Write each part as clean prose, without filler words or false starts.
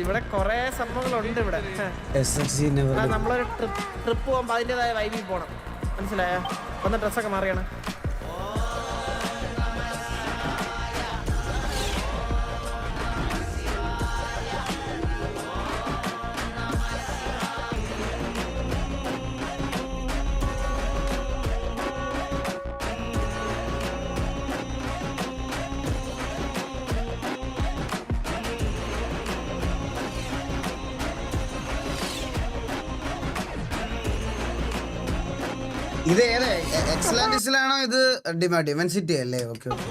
ഇവിടെ കൊറേ സംഭവങ്ങളുണ്ട് ഇവിടെ. നമ്മളൊരു ട്രിപ്പ് പോകുമ്പോ അതിൻ്റെതായ വൈബിൽ പോണം, മനസ്സിലായോ? ഒന്ന് ഡ്രസ്സൊക്കെ മാറിയാണ്. ഇത് ഏത് എക്സലൻസിലാണോ? ഇത് ഡിമെൻസിറ്റി അല്ലേ? Okay okay.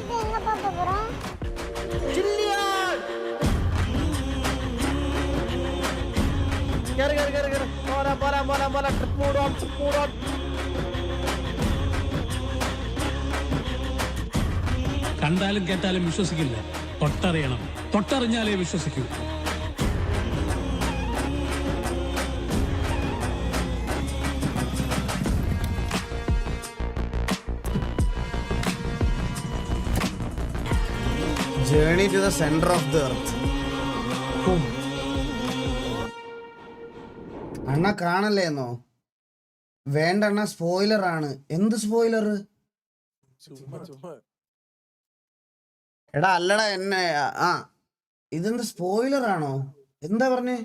കണ്ടാലും കേട്ടാലും വിശ്വസിക്കില്ല, തൊട്ടറിയണം, തൊട്ടറിഞ്ഞാലേ വിശ്വസിക്കൂ. Journey to the center of the earth. അണ്ണ കാണല്ലേന്നോ? വേണ്ട അണ്ണ, സ്പോയിലർ ആണ്. എന്ത് സ്പോയിലർ? എടാ അല്ലടാ എന്നെ. ആ ഇതെന്ത് സ്പോയിലർ ആണോ? എന്താ പറഞ്ഞേ?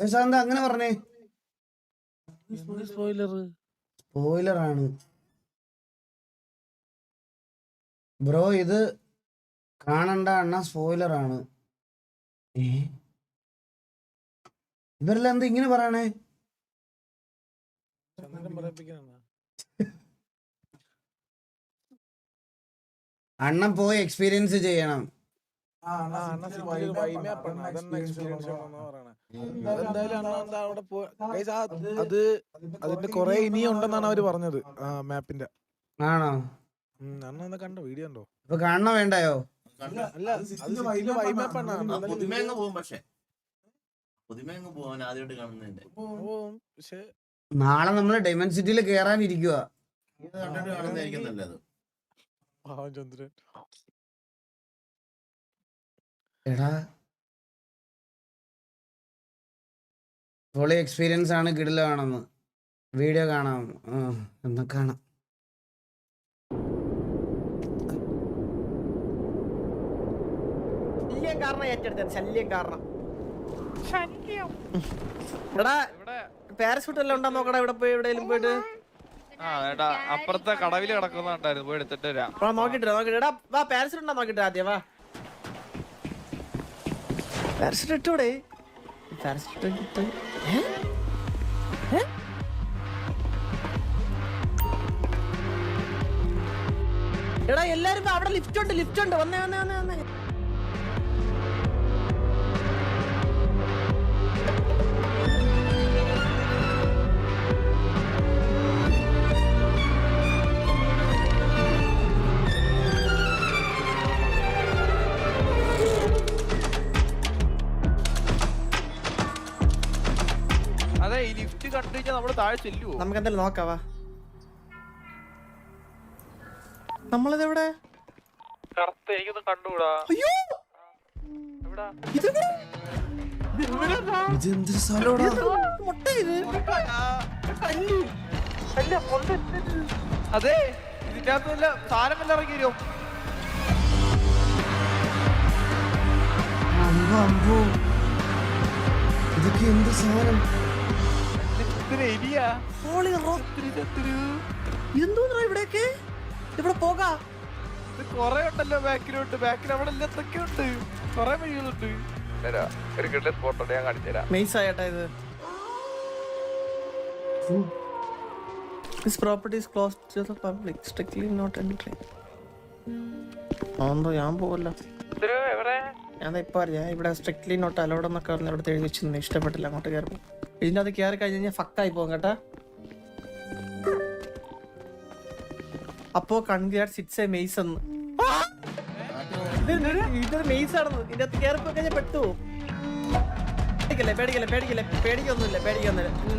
എന്താ അങ്ങനെ പറഞ്ഞേ? സ്പോയിലർ ആണ് ബ്രോ. ഇത് കാണണ്ട അണ്ണ, സ്പോയിലർ ആണ്. ഇവരെല്ലാം എന്താ ഇങ്ങനെ പറയണേ? അണ്ണൻ പോയി എക്സ്പീരിയൻസ് ചെയ്യണം. അതിന്റെ കൊറേ ഇനിയും ഉണ്ടെന്നാണ് അവര് പറഞ്ഞത് മാപ്പിന്റെ. ആണോ? അണ്ണ കണ്ടോ? വീഡിയോ ഉണ്ടോ? ഇപ്പൊ കാണണോ വേണ്ടായോ? നാളെ നമ്മള് ഡൈമൻസിറ്റിയിൽ കേറാനിരിക്കുക. എടാ പൊളി എക്സ്പീരിയൻസ് ആണ്, കിടിലാണെന്ന്. വീഡിയോ കാണാം, എന്നാ കാണാം. കാരണം ഏറ്റെടുത്തത് ശല്യം കാരണം. എടാ പാരഷൂട്ട് എല്ലാം ഉണ്ടോ നോക്കടാ. ഇവിടെ പോയി എവിടെയെങ്കിലും പോയിട്ട് അപ്പുറത്തെ കടവില് കിടക്കുന്നുണ്ടായിരുന്നു, പോയി എടുത്തിട്ട് വരാം. നോക്കിട്ട് എടാ വാ, പാരഷൂട്ട് ഉണ്ടോ നോക്കിട്ട് ആദ്യം വാ. പാരഷൂട്ട് ഇട്ടൂടെ? പാരഷൂട്ട് എടാ എല്ലാരും അവിടെ ലിഫ്റ്റ് ഉണ്ട്. വന്നേ വന്നേ വന്നേ വന്നേ. അതെ, ഈ ലിഫ്റ്റ് കണ്ടു കഴിഞ്ഞാൽ നമ്മള് താഴെ ചെല്ലുവോ? നമുക്ക് എന്തായാലും നോക്കാവാ. നമ്മളിതെവിടെ? എനിക്കൊന്നും കണ്ടുകൂടാ. അതെ, ഇതിന്റെ അകത്ത് സാധനം എല്ലാം ഇറങ്ങി വരും. ഇതൊക്കെ എന്ത് സാധനം? ഇതെന്തോന്നാ ഇവിടെയൊക്കെ? ഇവിടെ പോകാ കൊറേ ഉണ്ടല്ലോ ബാക്കിലോട്ട്. ബാക്കിൽ അവിടെ എന്തൊക്കെ ഉണ്ട്, കൊറേ വഴികളുണ്ട്. ഒരു കിട്ടിയ സ്പോട്ടുണ്ട്, ഞാൻ കാണിച്ചു തരാം. മെയ്സായിട്ടാ ഇത്. This property is closed to the public, strictly not entry. ഞാൻ പോവല്ലോ. ഞാൻ ഇപ്പൊ അറിയാം ഇവിടെ സ്ട്രിക്ട്ലി നോട്ട് അലൗഡ് എന്നൊക്കെ പറഞ്ഞ ഇവിടെ എഴുതി വെച്ചിരുന്നു. ഇഷ്ടപ്പെട്ടില്ല അങ്ങോട്ട് കയറുമ്പോൾ. ഇതിൻ്റെ അത് കയറി കഴിഞ്ഞ് കഴിഞ്ഞാൽ ഫക്കായി പോകും കേട്ടാ. അപ്പോ കൺഗ്രാറ്റ്സ്, ഇറ്റ്സ് എ മെയ്സ് എന്ന്. ഇതൊരു മെയ്സ് ആണെന്ന്. ഇതിന്റെ അകത്ത് കയറിപ്പോ കഴിഞ്ഞാൽ പെട്ടു. പേടിക്കൊന്നുമില്ല.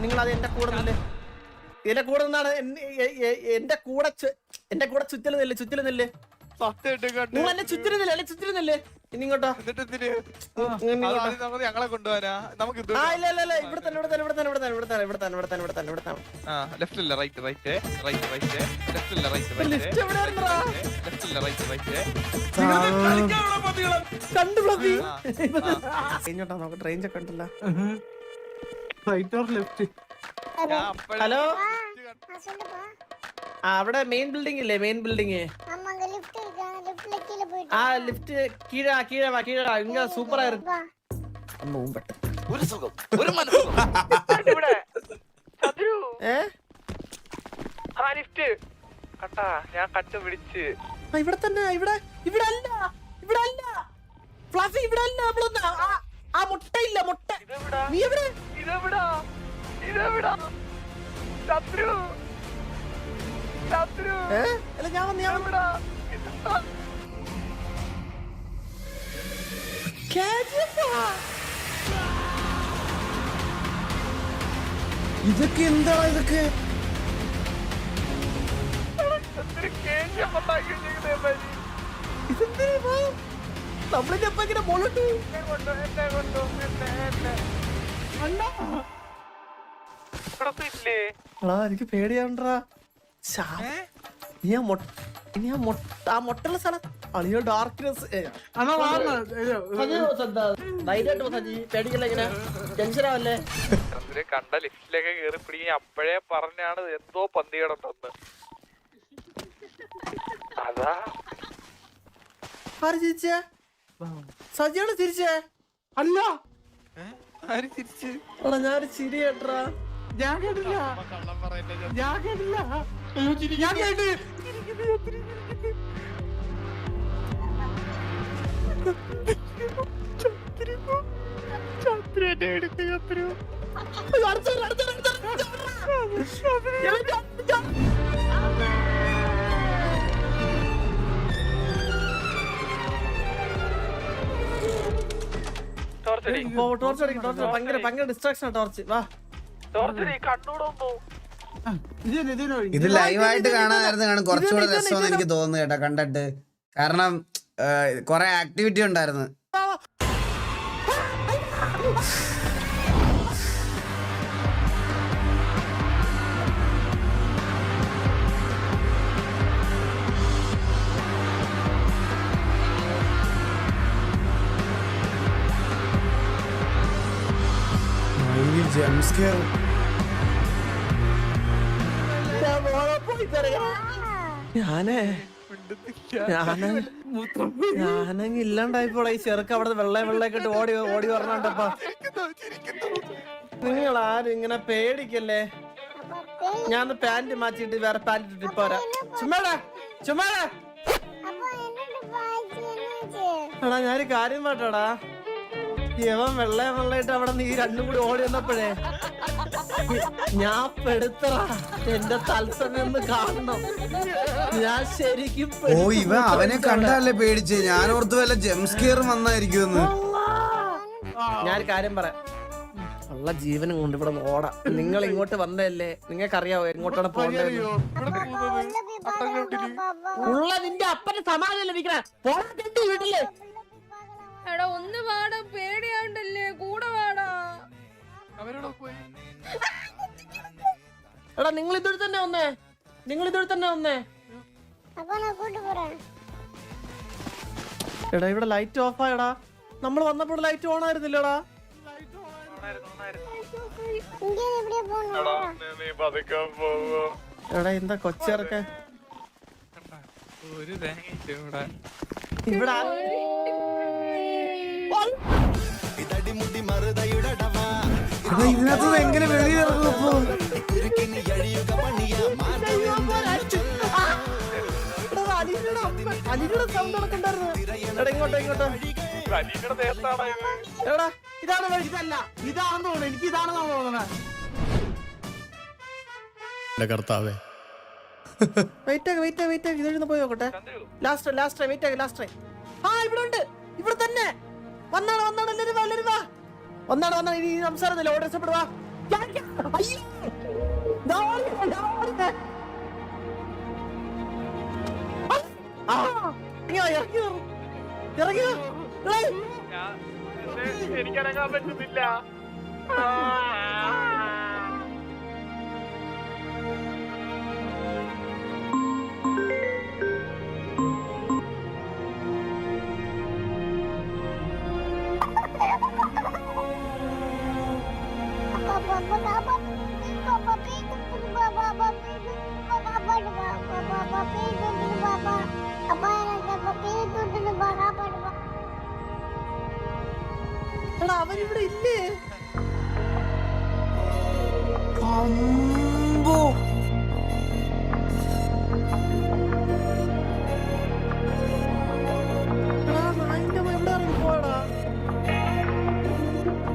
നിങ്ങൾ അത് എന്റെ കൂടെ നിന്നില്ലേ? ഇതിന്റെ കൂടെ നിന്നാണ് എന്റെ കൂടെ ചുറ്റല് നില്ല്. സത്യമായിട്ടും കണ്ടു. നിങ്ങൾ എന്നെ ചുറ്റിരുന്നില്ലേ ഇനി ഇങ്ങോട്ടോ എന്നിട്ട് എന്തിന്? ഇങ്ങ് അത് ഇങ്ങോട്ടോ. ആദ്യം നമ്മള് ഞങ്ങളെ കൊണ്ടുപോകാനാ. നമുക്ക് ഇത് ആ ഇല്ല ഇവിടെ തന്നെ ലെഫ്റ്റ് അല്ല റൈറ്റ് ലെഫ്റ്റ് അല്ല റൈറ്റ് ലിഫ്റ്റ് എവിടെ ആയിരുന്നെടാ? ലെഫ്റ്റ് അല്ല റൈറ്റ് കണ്ടു ബ്ലഫി. ഇങ്ങോട്ടാ നോക്ക്, റേഞ്ച് ഒക്കെ ഉണ്ടല്ലോ. ഹലോ അവിടെ മെയിൻ ബിൽഡിംഗ് ഇല്ലേ? Main building. ആ ലിഫ്റ്റ് കീഴ വാ ഇങ്ങ സൂപ്പർ ആയിരുന്നു. ഒരു സുഖം ഒരു മനസ്സുഖം ഇവിടെ ചതുരു. ആ ലിഫ്റ്റ് കണ്ടാ ഞാൻ കണ്ടുപിടിച്ച്. ഇവിടെ തന്നെ ഇവിടെ അല്ല ഫ്ലഫി, ഇവിടെ അല്ല. നമ്മളൊന്ന് ആ മുട്ടയില്ല മുട്ട. നീ എവിടെ? ഇതെവിടാ ചതുരു അല്ല ഞാൻ വന്ന് ഇതൊക്കെ എന്താ ഇതൊക്കെ? നമ്മളിപ്പോ ഇങ്ങനെ മോളോട്ട് എനിക്ക് പേടിയാണ്ടാ. ആ മുട്ടുള്ള സ്ഥലം അളിയോ ഡാർക്ക്നെസ്. പേടിക്കല്ല ഇങ്ങനെ ടെൻഷനാവല്ലേ. കണ്ട ലിഫ്റ്റിലേക്ക് കേറി പിടിങ്ങി അപ്പോഴേ പറഞ്ഞാണ് എന്തോ പന്തികേടുണ്ടെന്ന്. അതാ ആര് ചിരിച്ചേ? സജിയാണ് ചിരിച്ചേ? അല്ല ആര് ചിരിച്ച്? ഞാൻ ചിരി കേട്ടാ. ഞാൻ കേട്ടില്ല. ഞാൻ കേട്ട് ടോർച്ച് അടിക്കും. ഭയങ്കര ഡിസ്ട്രാക്ഷൻ ടോർച്ച്. വാ ഇത് ലൈവായിട്ട് കാണാനായിരുന്നു കുറച്ചുകൂടെ രസമെന്ന് എനിക്ക് തോന്നുന്നു കേട്ടോ കണ്ടിട്ട്. കാരണം കൊറേ ആക്ടിവിറ്റി ഉണ്ടായിരുന്നു. ജംസ്കെയർ ഞാനങ്ങ് ഇല്ലാണ്ടായിപ്പോളെ. ഈ ചെറുക്ക് അവിടെ വെള്ളയൊക്കെ ഇട്ട് ഓടി പറഞ്ഞോണ്ടപ്പാ. നിങ്ങൾ ആരും ഇങ്ങനെ പേടിക്കല്ലേ. ഞാൻ പാന്റ് മാറ്റിട്ട് വേറെ പാന്റ് ഇട്ടിട്ട് പോരാ. ചുമ്മാടാ എടാ ഞാനൊരു കാര്യം പാട്ടാടാ. ഇവൻ വെള്ളയിട്ട് അവിടെ നീ രണ്ടും കൂടി ഓടി വന്നപ്പോഴേ ഞാൻ പെടുത്തറാ. എന്റെ തത്സമയം കാണണം. ഞാൻ ശരിക്കും ഇവ അവനെ കണ്ടല്ലേ പേടിച്ച്. ഞാൻ ഓർത്ത് വല്ല ജംസ്കെയർ വന്നായിരിക്കുമെന്ന്. ഞാനൊരു കാര്യം പറയാം. ഉള്ള ജീവനും കൊണ്ട് ഇവിടെ ഓടാം. നിങ്ങൾ ഇങ്ങോട്ട് വന്നതല്ലേ, നിങ്ങൾക്കറിയാവോ എങ്ങോട്ടാണ് പോകേണ്ടത്? ഉള്ള നിന്റെ അപ്പന്റെ സമാധാനം വീട്ടില്. എടാ ഒന്ന് വാടാ, പേടിയാണ്ടല്ലേ, കൂടെ വാടാ. എടാ നിങ്ങൾ ഇതുവഴി തന്നെ വന്നേ. എടാ ഇവിടെ ലൈറ്റ് ഓഫ് ആയടാ. നമ്മൾ വന്നപ്പോൾ ലൈറ്റ് ഓൺ ആയിരുന്നില്ലടാ. എടാ എന്താ കൊച്ചിറക്കാൻ ഒരു ഇവിടെ ഇവിടെ ഇതിനകത്ത് എങ്ങനെ വെളിയിറങ്ങുമ്പോ അലിയുടെ സൗണ്ട് നടക്കണ്ടായിരുന്നു. എടാ ഇങ്ങോട്ടോ. എടാ ഇതാണ് വഴി. ഇതാണെന്ന് തോന്നുന്നു. എനിക്ക് ഇതാണെന്നാണ് തോന്നുന്നത്. കർത്താവേ വെയിറ്റ് ഇതൊന്ന് പോയി നോക്കട്ടെ. Last wait. ആ ഇവിടെ ഉണ്ട്. ഇവിടെ തന്നെ വന്നാണ് എല്ലാരും വാ. വന്നാണ് ഇനി സംസാരമില്ല. ഓർഡർ രക്ഷപ്പെടുവാ. എനിക്കിറങ്ങാൻ പറ്റുന്നില്ല. അവനിവിടെ ഇല്ലേ?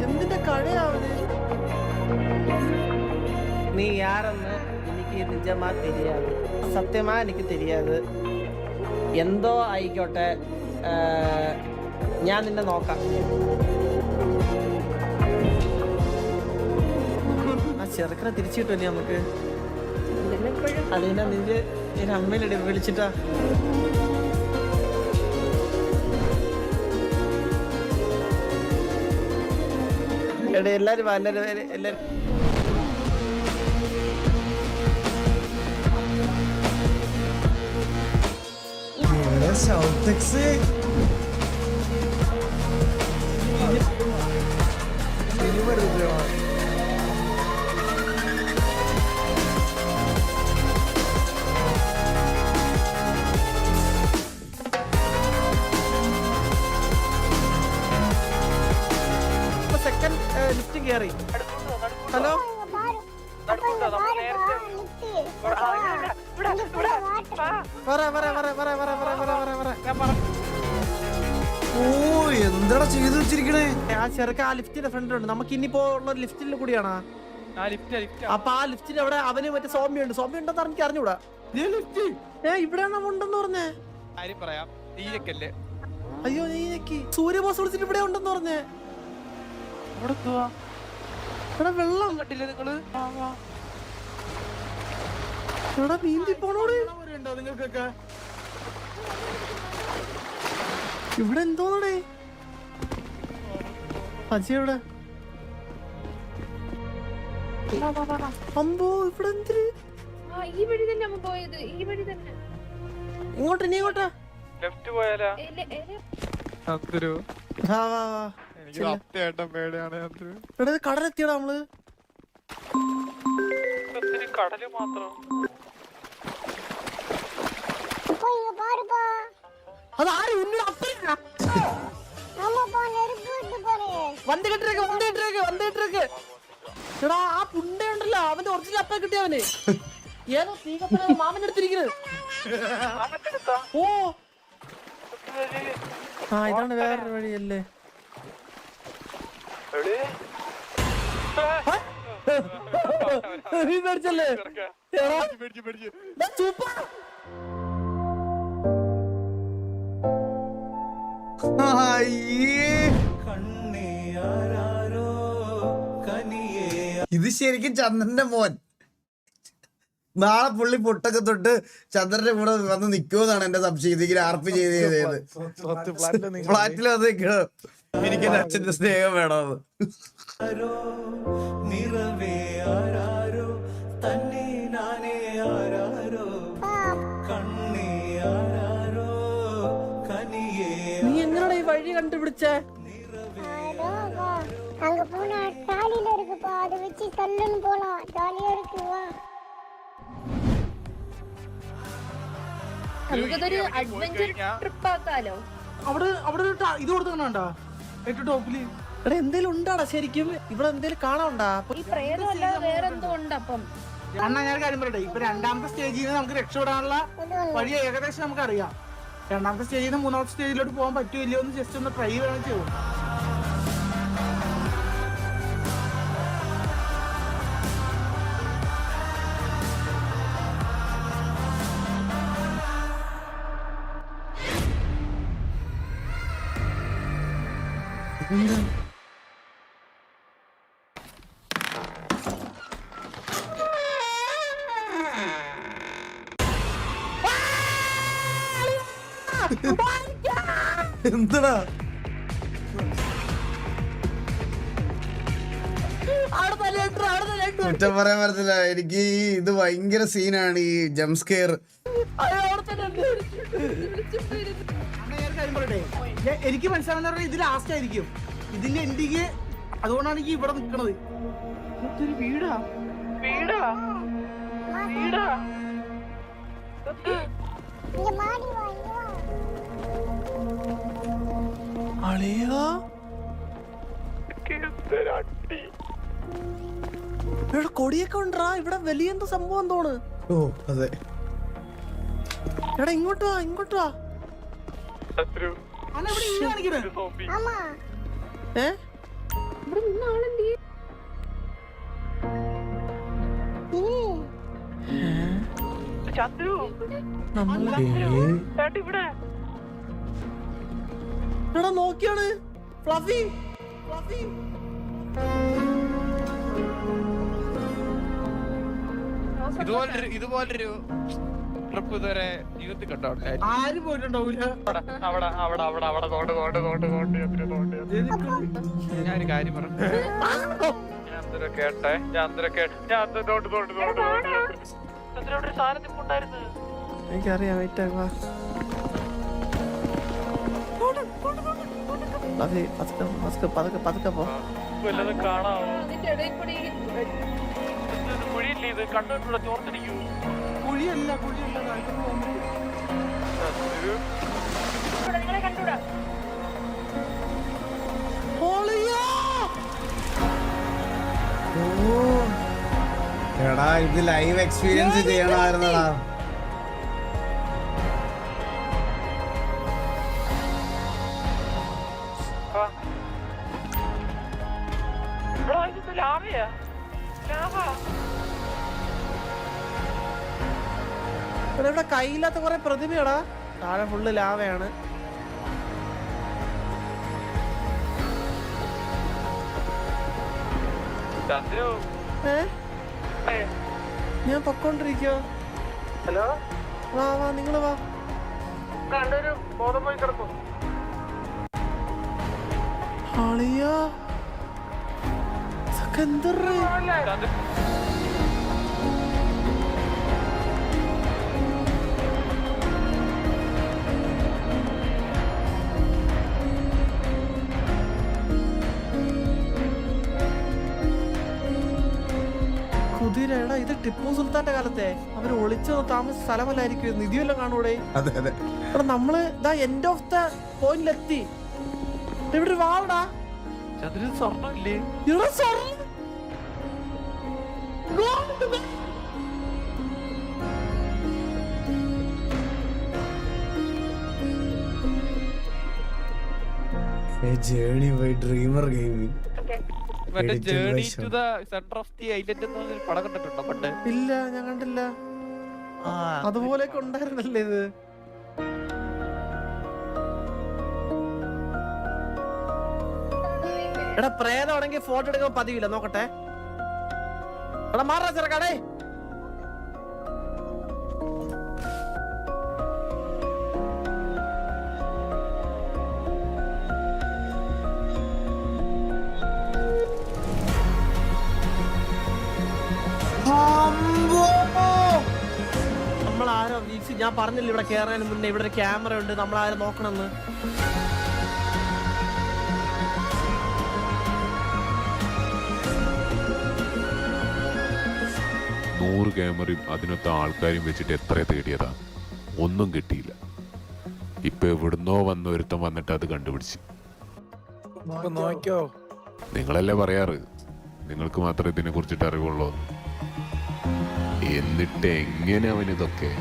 എന്തിന്റെ കഴയാവന്? നീ യാരെന്ന് എനിക്ക് നിജമാ தெரியாது, സത്യമാ എനിക്ക് தெரியாது. എന്തോ ആയിക്കോട്ടെ, ഞാൻ നിന്നെ നോക്കാം. ആ ചെറുക്കനെ തിരിച്ചു കിട്ടുമല്ലേ നമുക്ക്? അതിനാ നിന്റെ അമ്മയിലടി വിളിച്ചിട്ടാ. എടേ എല്ലാരും എല്ലാരും സൗത്ത് എക്സ് സിനിമ രൂപമാണ്. സെക്കൻഡ് ലിഫ്റ്റ് കയറി. ഹലോ എന്താടാ ചെയ്തു വെച്ചിരിക്കണേ? ആ ചെറുക്ക ആ ലിഫ്റ്റിന്റെ ഫ്രണ്ടിലുണ്ട്. നമുക്ക് ഇനിയിപ്പോ ഉള്ള ലിഫ്റ്റിൽ കൂടിയാണോ? അപ്പൊ ആ ലിഫ്റ്റിന് അവിടെ അവന് മറ്റേ സോമ്യ ഉണ്ടെന്ന് എനിക്ക് അറിഞ്ഞൂടാ. ഇവിടെയാണ് നമ്മ ഉണ്ടെന്ന് പറഞ്ഞേ. അയ്യോ നീക്ക് സൂര്യബോസ് വിളിച്ചിട്ട് ഇവിടെ ഉണ്ടെന്ന് പറഞ്ഞേ. ഇവിടെ വെള്ളം കണ്ടില്ലേ നിങ്ങള്? ഇവിടെ നീന്തി പോണോട്. നിങ്ങൾക്കൊക്കെ ഇവിടെ എന്തോന്നടേ അജയുടെ അമ്പോ ഇവിടെ എന്തിന്? ഈ വഴി തന്നെ അമ്മ പോയത്, ഈ വഴി തന്നെ. ഇങ്ങോട്ട് നീ ഇങ്ങോട്ടാ. ലെഫ്റ്റ് പോയാലാ? വാ വാ വാ. എനിക്ക് സത്യമായിട്ടും പേടിയാണ്. ഇവിടെ കടലെത്തിയടാ നമ്മള്. കടല് മാത്രം. അതാരും എടാ ആ പുണ്ടയുണ്ടല്ലോ അവന്റെ ഒറിജിനൽ അപ്പ കിട്ടിയവന് ഏതോ തീകപ്പന മാമന്റെ അടുത്തിരിക്കുന്നത്. ഓ ആ ഇതാണ് വേറൊരു വഴിയല്ലേ? മേടിച്ചല്ലേ സൂപ്പർ. ഇത് ശരിക്കും ചന്ദ്രന്റെ മോൻ. നാളെ പുള്ളി പൊട്ടൊക്കെ തൊട്ട് ചന്ദ്രന്റെ കൂടെ വന്ന് നിക്കുമെന്നാണ് എന്റെ സംശയം. ഇതിങ്ങനെ ആർപ്പ് ചെയ്ത് ഫ്ലാറ്റിൽ വന്ന് നിക്കണോ? എനിക്ക് എന്റെ അച്ഛന്റെ സ്നേഹം വേണമെന്ന്. നീ എങ്ങനെയാ ഈ വഴി കണ്ടുപിടിച്ചേ? அங்க போனா டாலில இருக்குப்பா, அதை வச்சு தள்ளுன்னு போலாம், ஜாலியா இருக்கு. வா നമുക്കതൊരു അഡ്വഞ്ചർ ട്രിപ്പ് ആക്കാലോ. അവിടെ ഇത് കൊടുക്കണോണ്ടാ ഏറ്റവും ടോപ്പില്. ഇവിടെ എന്തേലും ഉണ്ടാടാ ശരിക്കും? ഇവിടെ എന്തേലും കാണാണ്ടാ? ഈ പ്രേതം അല്ലാതെ വേറെ എന്തോ ഉണ്ട്. അപ്പം അണ്ണാ ഞാൻ കാര്യം പറയട്ടെ, ഇപ്പൊ രണ്ടാമത്തെ സ്റ്റേജിൽ നിന്ന് നമുക്ക് രക്ഷപ്പെടാനുള്ള വഴി ഏകദേശം നമുക്ക് അറിയാം. രണ്ടാമത്തെ സ്റ്റേജിൽ നിന്ന് മൂന്നാമത്തെ സ്റ്റേജിലോട്ട് പോകാൻ പറ്റുമല്ലോ എന്ന് ജസ്റ്റ് ഒന്ന് ട്രൈ വേണം ചെയ്യും. എന്തടാ കുറ്റം പറയാൻ പറ്റത്തില്ല. എനിക്ക് ഈ ഇത് ഭയങ്കര സീനാണ് ഈ ജംപ് സ്കെയർ. എനിക്ക് മനസ്സിലാവുന്ന പറഞ്ഞാൽ ഇത് ലാസ്റ്റ് ആയിരിക്കും ഇതിന്റെ എൻഡിങ്. അതുകൊണ്ടാണ് എനിക്ക് ഇവിടെ നിക്കണത്. വീടാ വീടാ വീടാ இங்க மாடி வா இங்க வா. അളിയാ ഇവിടെ കൊടിയൊക്കെ ഉണ്ടാ. ഇവിടെ വലിയ എന്തോ സംഭവം തോണ്. ഓ അതെ. എടാ ഇങ്ങോട്ട് വാ, ഇങ്ങോട്ട് വാ. അണ്ണാ ഇവിടെ ഇങ്ങനെ കാണിക്കണേ. ஆமா ഏ ഇവിടെ നിന്ന് ആളെന്തി എടാ നോക്കിയാണ് ഫ്ലഫി ഫ്ലഫി. ഇതുപോലൊരു ട്രിപ്പ് ഇതുവരെ ജീവിതത്തിൽ കണ്ടോ? ആരും പോയിട്ടുണ്ടാവൂല. ഞാനൊരു കാര്യം പറഞ്ഞു. ഞാൻ കേട്ടെ. ഒരു സാധനത്തിൽ ഉണ്ടായിരുന്നു. എനിക്കറിയാം. വാ ഫ്ലഫി പതുക്കെ പതുക്കെ പോ. വല്ലതും കാണാമോ? അതിന്റെ ഇടയിൽ കൂടി കുഴിയില്ലേ ഇത്? കണ്ടിട്ടുള്ള ചോർത്തടിക്കൂ. കുഴിയല്ല കുഴിയല്ല. നിങ്ങളെ കണ്ടൂടാ. ഓ എടാ ഇത് ലൈവ് എക്സ്പീരിയൻസ് ചെയ്യണമായിരുന്നടാ. ലാവയാ ലാവ. ഇവിടെ കയ്യില്ലാത്ത കുറെ പ്രതിമയാടാ. താഴെ ഫുള്ള് ലാവയാണ്. ചന്ദ്രു ഞാൻ പൊക്കോണ്ടിരിക്കോ. ഹലോ വാ വാ നിങ്ങള് വാ. കണ്ടൊരു ബോധം പോയി കിടക്കും. അളിയാ എന്തൊരു കുതിരടാ. ഇത് ടിപ്പു സുൽത്താന്റെ കാലത്തെ അവര് ഒളിച്ചു താമസ സ്ഥലമല്ലായിരിക്കും. നിധിയെല്ലാം കാണൂടെ. അതെ അതെ. എടാ നമ്മള് ഇതാ എൻഡ് ഓഫ് ദ പോയിന്റിലെത്തി. ഇവിടെ വാടാ. ചന്ദ്രൻ സ്വർണ്ണമില്ലേ? ഇവിടെ സ്വർണ്ണം. Journey by dreamer gaming. മറ്റേ journey to the centre of the island എന്നൊരു പടം കണ്ടിട്ടുണ്ടോ പണ്ട്? ഇല്ല ഞാൻ കണ്ടില്ല. അതുപോലെയൊക്കെ ഉണ്ടായിരുന്നല്ലേ ഇത്. എടാ പ്രേതമാണെങ്കിൽ ഫോട്ടോ എടുക്കാൻ പതിവില്ല. നോക്കട്ടെ. എടാ മാറാ ചെറുക്കാടേ. നമ്മളാരോ ഞാൻ പറഞ്ഞില്ല ഇവിടെ കേറാനും മുന്നേ ഇവിടെ ഒരു ക്യാമറ ഉണ്ട്. നമ്മളാരും നോക്കണമെന്ന്. നൂറ് ക്യാമറയും അതിനൊത്ത ആൾക്കാരും വെച്ചിട്ട് എത്ര തേടിയതാ, ഒന്നും കിട്ടിയില്ല. ഇപ്പൊ എവിടുന്നോ വന്ന ഒരുത്തം വന്നിട്ട് അത് കണ്ടുപിടിച്ച്. നോക്കിയോ? നിങ്ങളല്ലേ പറയാറ് നിങ്ങൾക്ക് മാത്രമേ ഇതിനെ കുറിച്ചിട്ട് അറിവുള്ളൂ. എന്നിട്ട് എങ്ങനെ അവനിതൊക്കെ?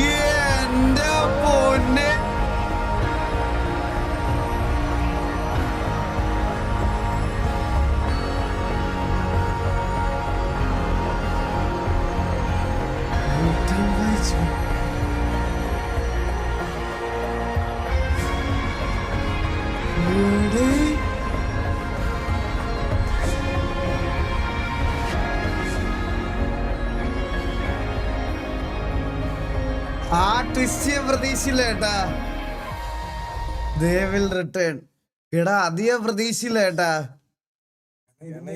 എന്റെ പൊന്നെ. ആ ട്വിസ്റ്റ് പ്രതീക്ഷയില്ല ഏട്ടാ. They will return. എടാ അധികം പ്രതീക്ഷയില്ല ഏട്ടാ.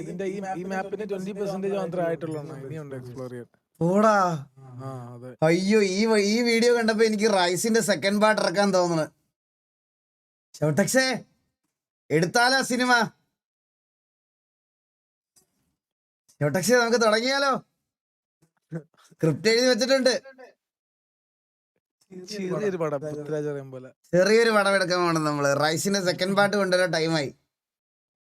ഇതിന്റെ ഈ മാപ്പിന് 20% മാത്രമേ ആയിട്ടുള്ളൂ. ഇനിയുണ്ട് എക്സ്പ്ലോർ ചെയ്യാൻ. ഓടാ അതെ. അയ്യോ ഈ വീഡിയോ കണ്ടപ്പോ എനിക്ക് റൈസിന്റെ സെക്കൻഡ് പാർട്ട് ഇറക്കാൻ തോന്നുന്നു. ഷൗട്ടക്സേ എടുത്താലോ സിനിമ? ഷൗട്ടക്സേ നമുക്ക് തുടങ്ങിയാലോ? സ്ക്രിപ്റ്റ് എഴുതി വെച്ചിട്ടുണ്ട്. ചെറിയൊരു പടം പൃഥ്വിരാജ് അറിയാൻ പോലെ. ചെറിയൊരു പടം എടുക്കാൻ വേണം നമ്മള്. റൈസിന്റെ സെക്കൻഡ് പാർട്ട് കൊണ്ടുവരാൻ ടൈമായി.